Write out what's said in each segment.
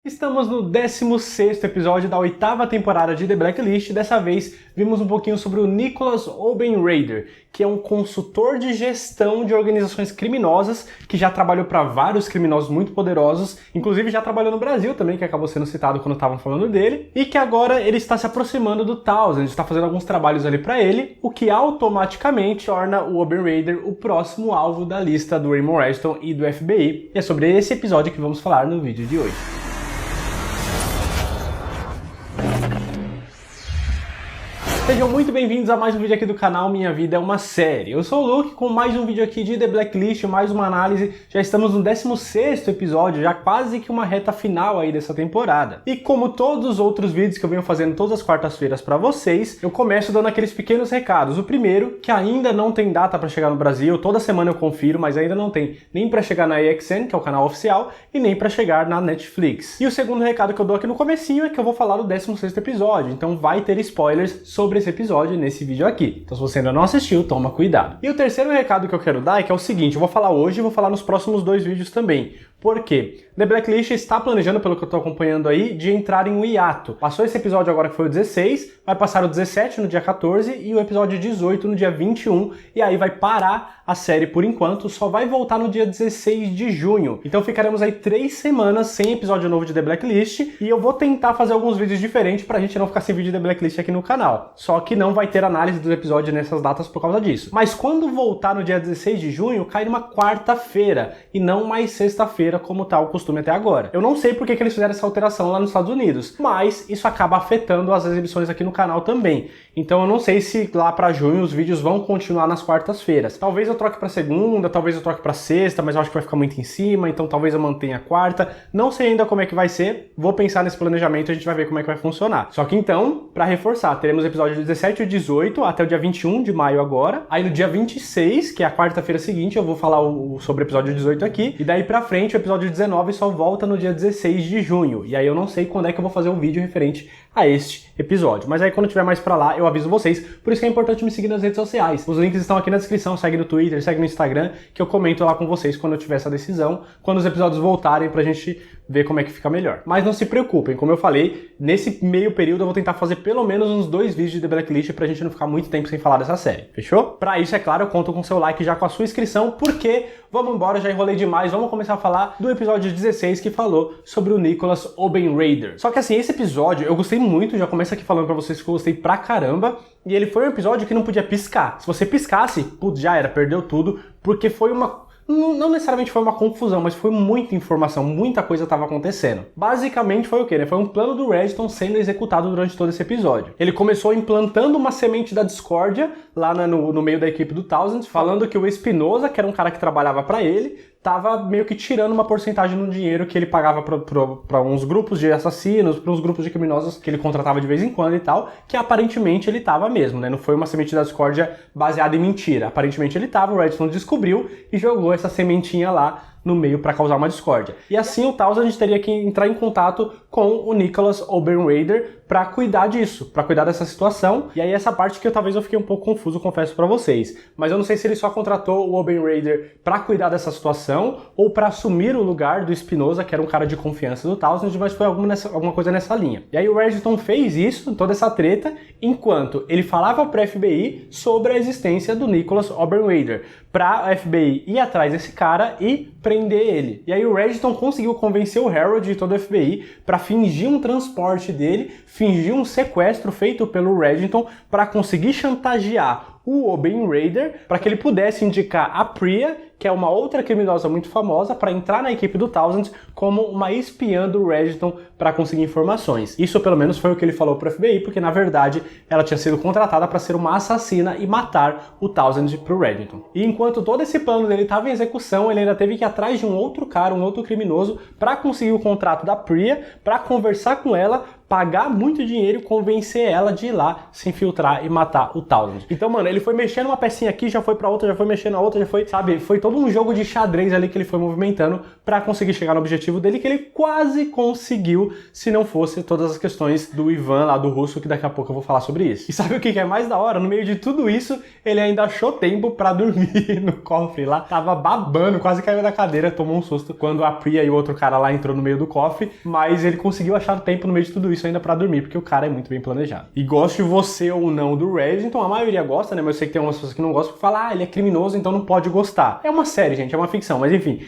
Estamos no 16º episódio da 8ª temporada de The Blacklist. Dessa vez, vimos um pouquinho sobre o Nicholas Obenreider, que é um consultor de gestão de organizações criminosas, que já trabalhou para vários criminosos muito poderosos, inclusive já trabalhou no Brasil também, que acabou sendo citado quando estavam falando dele, e que agora ele está se aproximando do Townsend, está fazendo alguns trabalhos ali para ele, o que automaticamente torna o Obenreider o próximo alvo da lista do Raymond Reddington e do FBI. E é sobre esse episódio que vamos falar no vídeo de hoje. Sejam muito bem-vindos a mais um vídeo aqui do canal Minha Vida é uma Série. Eu sou o Luke com mais um vídeo aqui de The Blacklist, mais uma análise. Já estamos no 16º episódio, já quase que uma reta final aí dessa temporada. E como todos os outros vídeos que eu venho fazendo todas as quartas-feiras para vocês, eu começo dando aqueles pequenos recados. O primeiro, que ainda não tem data para chegar no Brasil, toda semana eu confiro, mas ainda não tem nem para chegar na AXN, que é o canal oficial, e nem para chegar na Netflix. E o segundo recado que eu dou aqui no comecinho é que eu vou falar do 16º episódio, então vai ter spoilers sobre esse episódio nesse vídeo aqui. Então se você ainda não assistiu, toma cuidado. E o terceiro recado que eu quero dar é que é o seguinte, eu vou falar hoje e vou falar nos próximos dois vídeos também. Por quê? The Blacklist está planejando, pelo que eu estou acompanhando aí, de entrar em um hiato. Passou esse episódio agora que foi o 16, vai passar o 17 no dia 14 e o episódio 18 no dia 21, e aí vai parar a série por enquanto, só vai voltar no dia 16 de junho. Então ficaremos aí 3 semanas sem episódio novo de The Blacklist, e eu vou tentar fazer alguns vídeos diferentes pra gente não ficar sem vídeo de The Blacklist aqui no canal. Só que não vai ter análise do episódio nessas datas por causa disso. Mas quando voltar no dia 16 de junho, cai numa quarta-feira, e não mais sexta-feira, como tá o costume até agora. Eu não sei por que eles fizeram essa alteração lá nos Estados Unidos, mas isso acaba afetando as exibições aqui no canal também. Então eu não sei se lá pra junho os vídeos vão continuar nas quartas-feiras. Talvez eu troque pra segunda, talvez eu troque pra sexta, mas eu acho que vai ficar muito em cima, então talvez eu mantenha a quarta. Não sei ainda como é que vai ser, vou pensar nesse planejamento e a gente vai ver como é que vai funcionar. Só que então, pra reforçar, teremos episódio 17 e 18 até o dia 21 de maio agora. Aí no dia 26, que é a quarta-feira seguinte, eu vou falar sobre o episódio 18 aqui, e daí pra frente o episódio 19 só volta no dia 16 de junho. E aí eu não sei quando é que eu vou fazer um vídeo referente a este episódio. Mas aí quando tiver mais pra lá, eu aviso vocês. Por isso que é importante me seguir nas redes sociais. Os links estão aqui na descrição. Segue no Twitter, segue no Instagram, que eu comento lá com vocês quando eu tiver essa decisão, quando os episódios voltarem pra gente ver como é que fica melhor. Mas não se preocupem, como eu falei, nesse meio período eu vou tentar fazer pelo menos uns 2 vídeos de The Blacklist pra gente não ficar muito tempo sem falar dessa série. Fechou? Pra isso, é claro, eu conto com o seu like já com a sua inscrição, porque vamos embora, já enrolei demais, vamos começar a falar do episódio 16 que falou sobre o Nicholas Obenreider. Só que assim, esse episódio eu gostei muito, já começo aqui falando pra vocês que eu gostei pra caramba, e ele foi um episódio que não podia piscar. Se você piscasse, putz, já era, perdeu tudo, porque foi uma... Não necessariamente foi uma confusão, mas foi muita informação, muita coisa estava acontecendo. Basicamente foi o quê, né? Foi um plano do Reddington sendo executado durante todo esse episódio. Ele começou implantando uma semente da discórdia lá no meio da equipe do Townsend, falando que o Espinosa, que era um cara que trabalhava para ele, tava meio que tirando uma porcentagem do dinheiro que ele pagava para uns grupos de assassinos, para uns grupos de criminosos que ele contratava de vez em quando e tal, que aparentemente ele tava mesmo, né? Não foi uma semente da discórdia baseada em mentira. Aparentemente ele tava, o Reddington descobriu e jogou essa sementinha lá no meio para causar uma discórdia. E assim o Townsend teria que entrar em contato com o Nicholas Obenreider para cuidar disso, para cuidar dessa situação. E aí essa parte que talvez eu fiquei um pouco confuso, confesso para vocês. Mas eu não sei se ele só contratou o Obenreider para cuidar dessa situação ou para assumir o lugar do Espinosa, que era um cara de confiança do Townsend, mas foi alguma coisa nessa linha. E aí o Reddington fez isso, toda essa treta, enquanto ele falava para a FBI sobre a existência do Nicholas Obenreider, para a FBI ir atrás desse cara e prender ele. E aí o Reddington conseguiu convencer o Harold e todo o FBI para fingir um transporte dele, fingir um sequestro feito pelo Reddington para conseguir chantagear o Obenreider para que ele pudesse indicar a Priya, que é uma outra criminosa muito famosa, para entrar na equipe do Townsend como uma espiã do Reddington para conseguir informações. Isso pelo menos foi o que ele falou para o FBI, porque na verdade ela tinha sido contratada para ser uma assassina e matar o Townsend para o Reddington. E enquanto todo esse plano dele estava em execução, ele ainda teve que ir atrás de um outro cara, um outro criminoso, para conseguir o contrato da Priya, para conversar com ela, pagar muito dinheiro e convencer ela de ir lá se infiltrar e matar o Townsend. Então, mano, ele foi mexendo uma pecinha aqui, já foi pra outra, já foi mexendo a outra, já foi, sabe, foi todo um jogo de xadrez ali que ele foi movimentando pra conseguir chegar no objetivo dele, que ele quase conseguiu, se não fosse todas as questões do Ivan lá do russo, que daqui a pouco eu vou falar sobre isso. E sabe o que é mais da hora? No meio de tudo isso, ele ainda achou tempo pra dormir no cofre lá, tava babando, quase caiu da cadeira, tomou um susto quando a Priya e o outro cara lá entrou no meio do cofre, mas ele conseguiu achar tempo no meio de tudo isso ainda pra dormir, porque o cara é muito bem planejado. E goste você ou não do Reddington, a maioria gosta, né, mas eu sei que tem umas pessoas que não gostam, que falam, ele é criminoso, então não pode gostar. É uma série, gente, é uma ficção, mas enfim,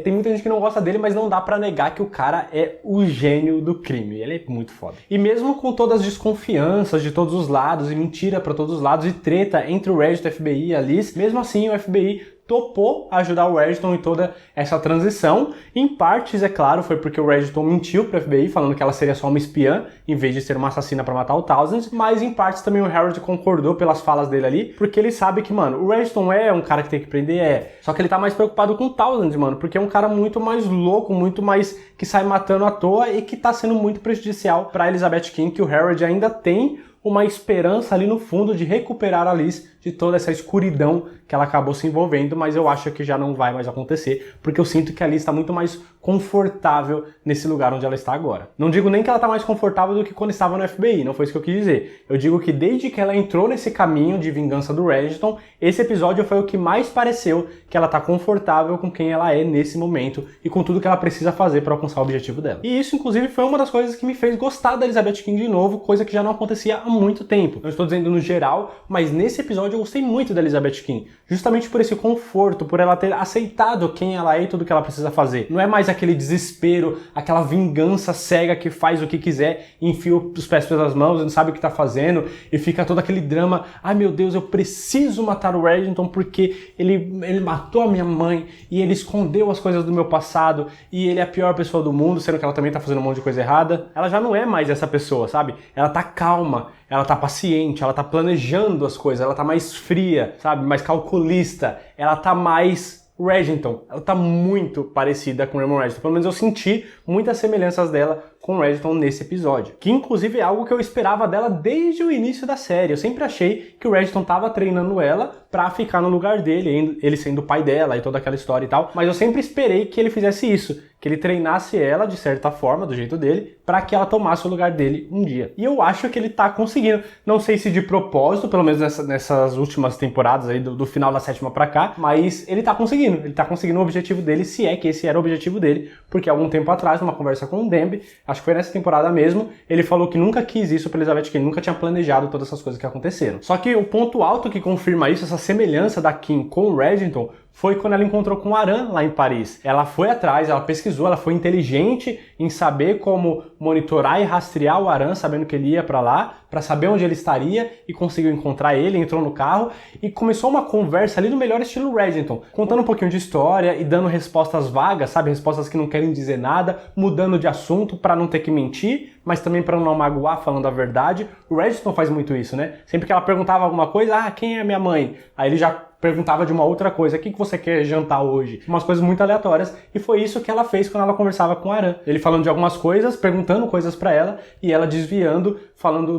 tem muita gente que não gosta dele, mas não dá pra negar que o cara é o gênio do crime, ele é muito foda. E mesmo com todas as desconfianças de todos os lados, e mentira pra todos os lados, e treta entre o Reddington, o FBI e a Liz, mesmo assim o FBI topou ajudar o Reddington em toda essa transição. Em partes, é claro, foi porque o Reddington mentiu pro FBI, falando que ela seria só uma espiã, em vez de ser uma assassina pra matar o Townsend, mas em partes também o Harold concordou pelas falas dele ali, porque ele sabe que, mano, o Reddington é um cara que tem que prender, só que ele tá mais preocupado com o Townsend, mano, porque é um cara muito mais louco, muito mais que sai matando à toa e que tá sendo muito prejudicial pra Elizabeth King, que o Harold ainda tem uma esperança ali no fundo de recuperar a Liz de toda essa escuridão que ela acabou se envolvendo, mas eu acho que já não vai mais acontecer, porque eu sinto que a Liz está muito mais confortável nesse lugar onde ela está agora. Não digo nem que ela está mais confortável do que quando estava no FBI, não foi isso que eu quis dizer. Eu digo que desde que ela entrou nesse caminho de vingança do Reddington, esse episódio foi o que mais pareceu que ela está confortável com quem ela é nesse momento e com tudo que ela precisa fazer para alcançar o objetivo dela. E isso, inclusive, foi uma das coisas que me fez gostar da Elizabeth King de novo, coisa que já não acontecia há muito tempo. Não estou dizendo no geral, mas nesse episódio eu gostei muito da Elizabeth King, justamente por esse conforto, por ela ter aceitado quem ela é e tudo que ela precisa fazer. Não é mais aquele desespero, aquela vingança cega que faz o que quiser, enfia os pés pelas mãos, não sabe o que tá fazendo e fica todo aquele drama, ai meu Deus, eu preciso matar o Reddington porque ele matou a minha mãe e ele escondeu as coisas do meu passado e ele é a pior pessoa do mundo, sendo que ela também tá fazendo um monte de coisa errada. Ela já não é mais essa pessoa, sabe? Ela tá calma, ela tá paciente, ela tá planejando as coisas, ela tá mais fria, sabe? Mais calculista, ela tá mais Reddington. Ela tá muito parecida com o Raymond Reddington. Pelo menos eu senti muitas semelhanças dela com o Reddington nesse episódio. Que inclusive é algo que eu esperava dela desde o início da série. Eu sempre achei que o Reddington tava treinando ela pra ficar no lugar dele, ele sendo o pai dela e toda aquela história e tal. Mas eu sempre esperei que ele fizesse isso, que ele treinasse ela de certa forma, do jeito dele, pra que ela tomasse o lugar dele um dia. E eu acho que ele tá conseguindo. Não sei se de propósito, pelo menos nessas últimas temporadas aí, do final da 7ª pra cá, mas ele tá conseguindo. Ele tá conseguindo o objetivo dele, se é que esse era o objetivo dele, porque algum tempo atrás, numa conversa com o Demby, acho que foi nessa temporada mesmo, ele falou que nunca quis isso pra Elizabeth, que ele nunca tinha planejado todas essas coisas que aconteceram. Só que o ponto alto que confirma isso, essa semelhança da Kim com o Reddington, foi quando ela encontrou com o Aran lá em Paris. Ela foi atrás, ela pesquisou, ela foi inteligente em saber como monitorar e rastrear o Aran, sabendo que ele ia pra lá, pra saber onde ele estaria, e conseguiu encontrar ele, entrou no carro e começou uma conversa ali no melhor estilo Reddington, contando um pouquinho de história e dando respostas vagas, sabe, respostas que não querem dizer nada, mudando de assunto pra não ter que mentir, mas também pra não magoar falando a verdade. O Reddington faz muito isso, né? Sempre que ela perguntava alguma coisa, quem é minha mãe? Aí ele já perguntava de uma outra coisa, o que você quer jantar hoje? Umas coisas muito aleatórias, e foi isso que ela fez quando ela conversava com o Aran. Ele falando de algumas coisas, perguntando coisas pra ela, e ela desviando,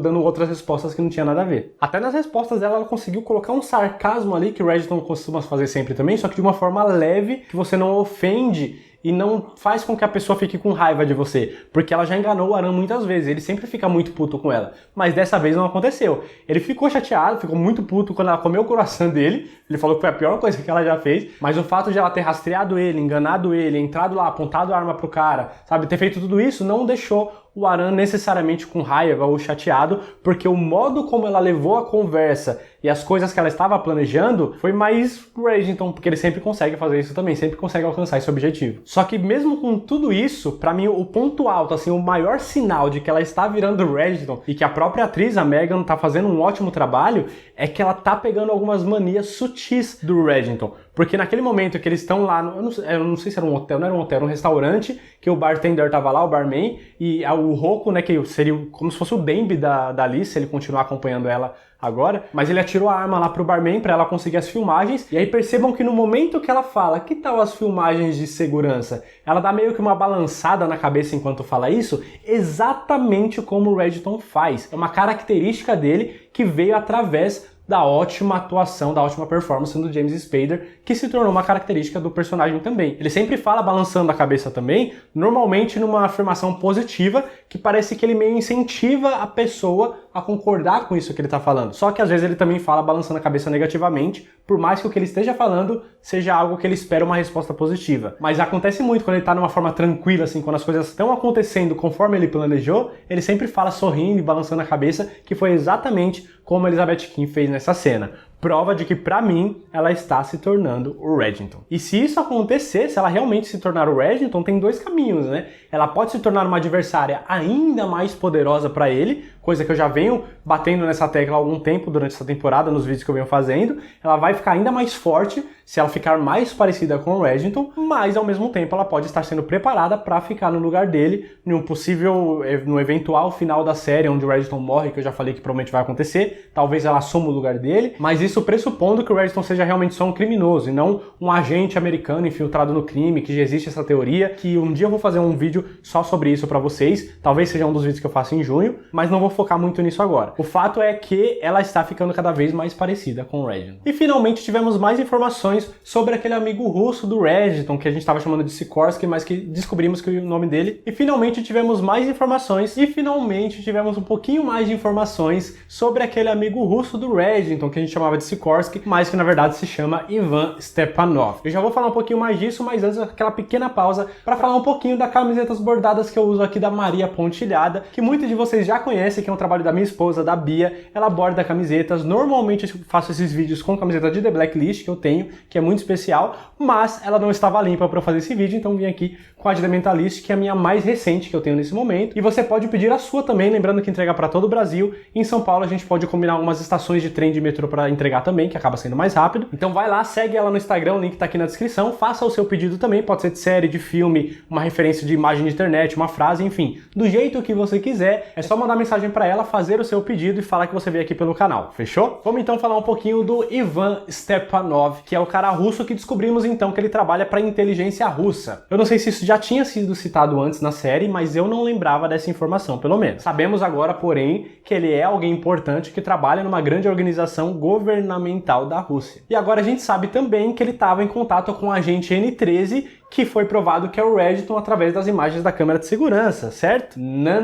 dando outras respostas que não tinha nada a ver. Até nas respostas dela, ela conseguiu colocar um sarcasmo ali, que o Reddington costuma fazer sempre também, só que de uma forma leve, que você não ofende e não faz com que a pessoa fique com raiva de você, porque ela já enganou o Aran muitas vezes, ele sempre fica muito puto com ela, mas dessa vez não aconteceu. Ele ficou chateado, ficou muito puto quando ela comeu o croissant dele, ele falou que foi a pior coisa que ela já fez, mas o fato de ela ter rastreado ele, enganado ele, entrado lá, apontado a arma pro cara, sabe, ter feito tudo isso, não deixou o Aran necessariamente com raiva ou chateado, porque o modo como ela levou a conversa e as coisas que ela estava planejando foi mais Reddington, porque ele sempre consegue fazer isso também, sempre consegue alcançar esse objetivo. Só que mesmo com tudo isso, pra mim o ponto alto, assim, o maior sinal de que ela está virando Reddington e que a própria atriz, a Megan, tá fazendo um ótimo trabalho, é que ela tá pegando algumas manias sutis do Reddington. Porque naquele momento que eles estão lá, eu não sei se era um hotel, não era um hotel, era um restaurante, que o bartender tava lá, o barman, e o Rocco, né, que seria como se fosse o Demby da Alice, se ele continuar acompanhando ela agora, mas ele atirou a arma lá pro barman pra ela conseguir as filmagens, e aí percebam que no momento que ela fala, que tal as filmagens de segurança? Ela dá meio que uma balançada na cabeça enquanto fala isso, exatamente como o Reddington faz. É uma característica dele que veio através da ótima atuação, da ótima performance do James Spader, que se tornou uma característica do personagem também. Ele sempre fala balançando a cabeça também, normalmente numa afirmação positiva, que parece que ele meio incentiva a pessoa a concordar com isso que ele está falando. Só que às vezes ele também fala balançando a cabeça negativamente, por mais que o que ele esteja falando seja algo que ele espera uma resposta positiva. Mas acontece muito quando ele está numa forma tranquila, assim, quando as coisas estão acontecendo conforme ele planejou, ele sempre fala sorrindo e balançando a cabeça, que foi exatamente como Elizabeth Kim fez nessa cena. Prova de que, pra mim, ela está se tornando o Reddington. E se isso acontecer, se ela realmente se tornar o Reddington, tem dois caminhos, né? Ela pode se tornar uma adversária ainda mais poderosa pra ele, coisa que eu já venho batendo nessa tecla há algum tempo durante essa temporada, nos vídeos que eu venho fazendo. Ela vai ficar ainda mais forte se ela ficar mais parecida com o Reddington, mas ao mesmo tempo ela pode estar sendo preparada para ficar no lugar dele, no eventual final da série, onde o Reddington morre, que eu já falei que provavelmente vai acontecer. Talvez ela assuma o lugar dele, mas isso pressupondo que o Reddington seja realmente só um criminoso e não um agente americano infiltrado no crime, que já existe essa teoria, que um dia eu vou fazer um vídeo só sobre isso pra vocês, talvez seja um dos vídeos que eu faço em junho, mas não vou focar muito nisso agora. O fato é que ela está ficando cada vez mais parecida com o Reddington. E finalmente tivemos mais informações sobre aquele amigo russo do Reddington, que a gente estava chamando de Sikorsky, mas que descobrimos que o nome dele. E finalmente tivemos mais informações, e finalmente tivemos um pouquinho mais de informações sobre aquele amigo russo do Reddington, que a gente chamava de Sikorsky, mas que na verdade se chama Ivan Stepanov. Eu já vou falar um pouquinho mais disso, mas antes aquela pequena pausa para falar um pouquinho das camisetas bordadas que eu uso aqui da Maria Pontilhada, que muitos de vocês já conhecem, que é um trabalho da minha esposa, da Bia. Ela borda camisetas. Normalmente eu faço esses vídeos com camiseta de The Blacklist que eu tenho, que é muito especial, mas ela não estava limpa para eu fazer esse vídeo, então vim aqui com a de The Mentalist, que é a minha mais recente que eu tenho nesse momento. E você pode pedir a sua também, lembrando que entrega para todo o Brasil. Em São Paulo a gente pode combinar algumas estações de trem de metrô para entregar também, que acaba sendo mais rápido. Então vai lá, segue ela no Instagram, o link tá aqui na descrição, faça o seu pedido também, pode ser de série, de filme, uma referência de imagem de internet, uma frase, enfim, do jeito que você quiser. É só mandar mensagem para ela, fazer o seu pedido e falar que você veio aqui pelo canal, fechou? Vamos então falar um pouquinho do Ivan Stepanov, que é o cara russo que descobrimos então que ele trabalha para a inteligência russa. Eu não sei se isso já tinha sido citado antes na série, mas eu não lembrava dessa informação, pelo menos. Sabemos agora, porém, que ele é alguém importante que trabalha numa grande organização governamental da Rússia. E agora a gente sabe também que ele estava em contato com o agente N13, que foi provado que é o Reddington através das imagens da câmera de segurança, certo? Não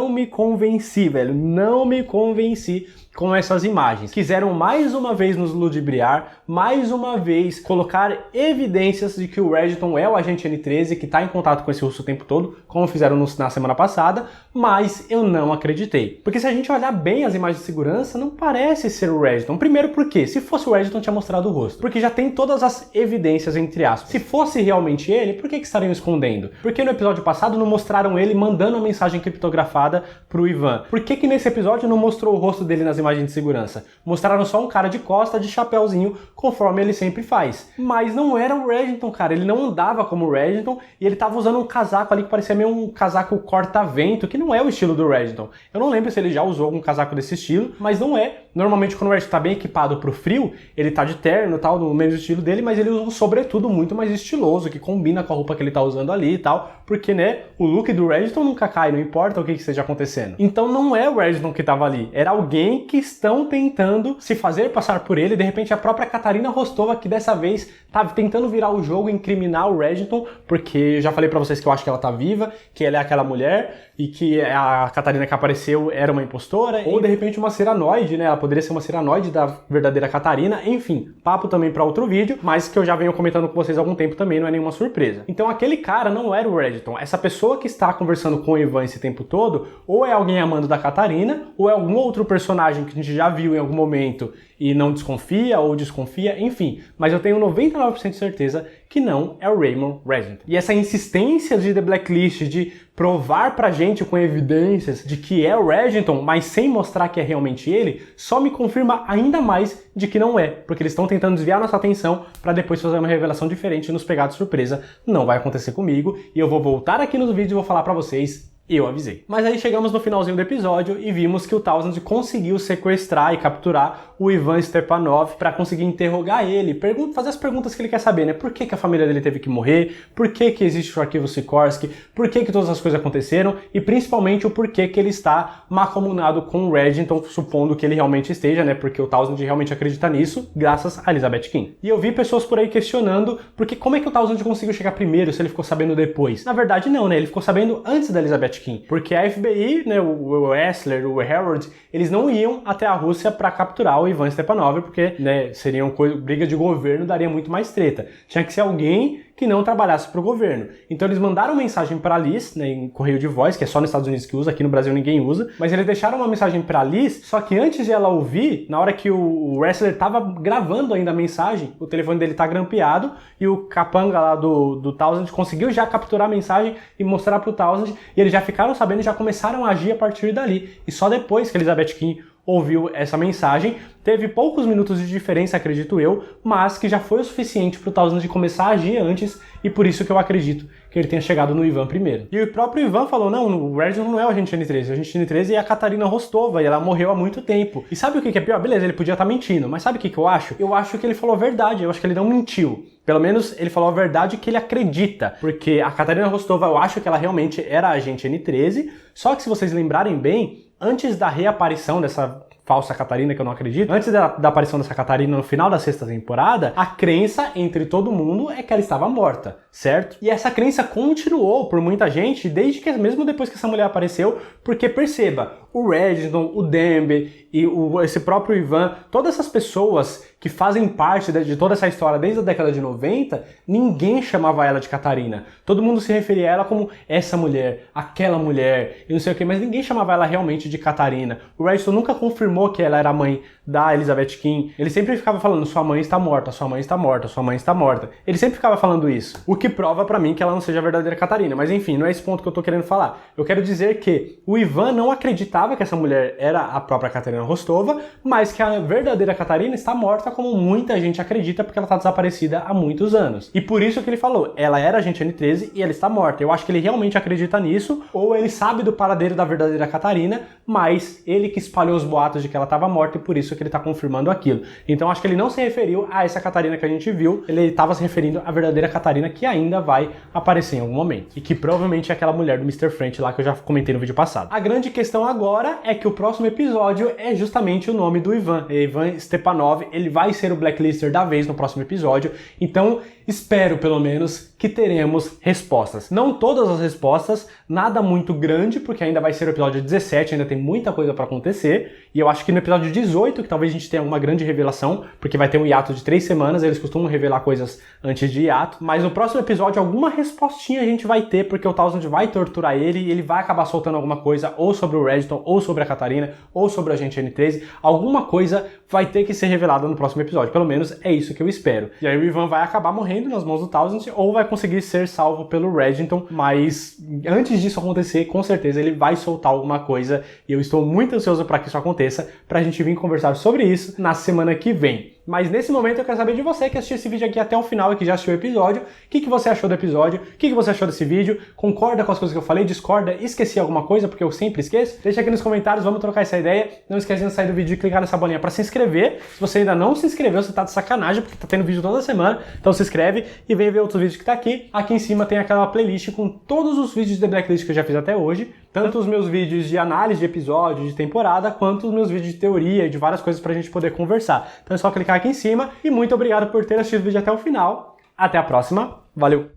me convenci, velho. Não me convenci com essas imagens. Quiseram mais uma vez nos ludibriar, mais uma vez colocar evidências de que o Reddington é o agente N13, que está em contato com esse russo o tempo todo, como fizeram na semana passada, mas eu não acreditei. Porque se a gente olhar bem as imagens de segurança, não parece ser o Reddington. Primeiro porque, se fosse o Reddington, tinha mostrado o rosto. Porque já tem todas as evidências, entre aspas. Se fosse realmente ele, por que estariam escondendo? Porque no episódio passado não mostraram ele mandando uma mensagem criptografada pro Ivan? Por que nesse episódio não mostrou o rosto dele nas imagens de segurança? Mostraram só um cara de costa, de chapéuzinho, conforme ele sempre faz. Mas não era o Reddington, cara. Ele não andava como o Reddington e ele tava usando um casaco ali que parecia meio um casaco corta-vento, que não é o estilo do Reddington. Eu não lembro se ele já usou algum casaco desse estilo, mas não é. Normalmente quando o Reddington tá bem equipado pro frio, ele tá de terno e tal, no mesmo estilo dele, mas ele usa um sobretudo muito mais estiloso, que combina com a roupa que ele tá usando ali e tal, porque, né, o look do Reddington nunca cai, não importa o que esteja acontecendo. Então não é o Reddington que tava ali, era alguém que estão tentando se fazer passar por ele. De repente a própria Katarina Rostova, que dessa vez tá tentando virar o jogo, incriminar o Reddington, porque eu já falei pra vocês que eu acho que ela tá viva, que ela é aquela mulher e que a Katarina que apareceu era uma impostora, ou de repente uma Cyranoide, né? Ela poderia ser uma Cyranoide da verdadeira Katarina. Enfim, papo também pra outro vídeo, mas que eu já venho comentando com vocês há algum tempo também, não é nenhuma surpresa. Então aquele cara não era o Reddington. Essa pessoa que está conversando com o Ivan esse tempo todo, ou é alguém amando da Katarina, ou é algum outro personagem que a gente já viu em algum momento e não desconfia ou desconfia, enfim. Mas eu tenho 99% de certeza que não é o Raymond Reddington. E essa insistência de The Blacklist de provar pra gente com evidências de que é o Reddington, mas sem mostrar que é realmente ele, só me confirma ainda mais de que não é, porque eles estão tentando desviar nossa atenção para depois fazer uma revelação diferente e nos pegar de surpresa. Não vai acontecer comigo e eu vou voltar aqui nos vídeos e vou falar pra vocês: eu avisei. Mas aí chegamos no finalzinho do episódio e vimos que o Townsend conseguiu sequestrar e capturar o Ivan Stepanov para conseguir interrogar ele, fazer as perguntas que ele quer saber, né? Por que a família dele teve que morrer? Por que existe o arquivo Sikorsky? Por que todas as coisas aconteceram? E principalmente o porquê que ele está mancomunado com o Reginald, supondo que ele realmente esteja, né? Porque o Townsend realmente acredita nisso, graças a Elizabeth King. E eu vi pessoas por aí questionando porque como é que o Townsend conseguiu chegar primeiro se ele ficou sabendo depois? Na verdade não, né? Ele ficou sabendo antes da Elizabeth King, porque a FBI, né, o Wessler, o Harold, eles não iam até a Rússia para capturar o Ivan Stepanov, porque, né, seriam briga de governo, daria muito mais treta. Tinha que ser alguém que não trabalhasse para o governo. Então eles mandaram mensagem para Liz, né, em correio de voz, que é só nos Estados Unidos que usa, aqui no Brasil ninguém usa, mas eles deixaram uma mensagem para Liz, só que antes de ela ouvir, na hora que o Wessler estava gravando ainda a mensagem, o telefone dele tá grampeado e o capanga lá do Townsend conseguiu já capturar a mensagem e mostrar para o Townsend, e eles já ficaram sabendo e já começaram a agir a partir dali. E só depois que Elizabeth King ouviu essa mensagem, teve poucos minutos de diferença, acredito eu, mas que já foi o suficiente para o Townsend começar a agir antes, e por isso que eu acredito que ele tenha chegado no Ivan primeiro. E o próprio Ivan falou, não, o Reginald não é o agente N13, o agente N13 é a Katarina Rostova, e ela morreu há muito tempo. E sabe o que é pior? Beleza, ele podia estar mentindo, mas sabe o que eu acho? Eu acho que ele falou a verdade, eu acho que ele não mentiu. Pelo menos ele falou a verdade que ele acredita, porque a Katarina Rostova, eu acho que ela realmente era a agente N13, só que se vocês lembrarem bem, antes da reaparição dessa falsa Catarina, que eu não acredito, antes da aparição dessa Catarina no final da sexta temporada, a crença entre todo mundo é que ela estava morta, certo? E essa crença continuou por muita gente, mesmo depois que essa mulher apareceu, porque perceba, o Reginald, o Dembe e esse próprio Ivan, todas essas pessoas que fazem parte de toda essa história desde a década de 90, ninguém chamava ela de Catarina. Todo mundo se referia a ela como essa mulher, aquela mulher, e não sei o que, mas ninguém chamava ela realmente de Catarina. O Reginald nunca confirmou que ela era a mãe da Elizabeth King. Ele sempre ficava falando, sua mãe está morta, sua mãe está morta, sua mãe está morta. Ele sempre ficava falando isso. O que prova pra mim que ela não seja a verdadeira Catarina. Mas enfim, não é esse ponto que eu tô querendo falar. Eu quero dizer que o Ivan não acreditava que essa mulher era a própria Katarina Rostova, mas que a verdadeira Catarina está morta como muita gente acredita, porque ela está desaparecida há muitos anos. E por isso que ele falou, ela era agente N13 e ela está morta. Eu acho que ele realmente acredita nisso, ou ele sabe do paradeiro da verdadeira Catarina, mas ele que espalhou os boatos de que ela estava morta e por isso que ele está confirmando aquilo. Então acho que ele não se referiu a essa Catarina que a gente viu, ele estava se referindo à verdadeira Catarina que ainda vai aparecer em algum momento. E que provavelmente é aquela mulher do Mr. French lá que eu já comentei no vídeo passado. A grande questão agora é que o próximo episódio é justamente o nome do Ivan. Ivan Stepanov, ele vai ser o Blacklister da vez no próximo episódio, então espero pelo menos que teremos respostas. Não todas as respostas, nada muito grande, porque ainda vai ser o episódio 17, ainda tem muita coisa para acontecer, e eu acho que no episódio 18, que talvez a gente tenha uma grande revelação, porque vai ter um hiato de 3 semanas, eles costumam revelar coisas antes de hiato, mas no próximo episódio alguma respostinha a gente vai ter, porque o Townsend vai torturar ele, e ele vai acabar soltando alguma coisa, ou sobre o Reginald, ou sobre a Catarina, ou sobre o agente N13, alguma coisa vai ter que ser revelada no próximo episódio, pelo menos é isso que eu espero. E aí o Ivan vai acabar morrendo nas mãos do Townsend, ou vai conseguir ser salvo pelo Reginald, mas antes disso acontecer, com certeza ele vai soltar alguma coisa, e eu estou muito ansioso para que isso aconteça, pra gente vir conversar sobre isso na semana que vem. Mas nesse momento eu quero saber de você que assistiu esse vídeo aqui até o final e que já assistiu o episódio, o que você achou do episódio, o que você achou desse vídeo, concorda com as coisas que eu falei, discorda, esqueci alguma coisa, porque eu sempre esqueço? Deixa aqui nos comentários, vamos trocar essa ideia. Não esquece de sair do vídeo e clicar nessa bolinha para se inscrever. Se você ainda não se inscreveu, você tá de sacanagem, porque tá tendo vídeo toda semana, então se inscreve e vem ver outros vídeos que tá aqui. Aqui em cima tem aquela playlist com todos os vídeos de Blacklist que eu já fiz até hoje, tanto os meus vídeos de análise de episódio, de temporada, quanto os meus vídeos de teoria e de várias coisas pra gente poder conversar. Então é só clicar aqui em cima e muito obrigado por ter assistido o vídeo até o final. Até a próxima. Valeu!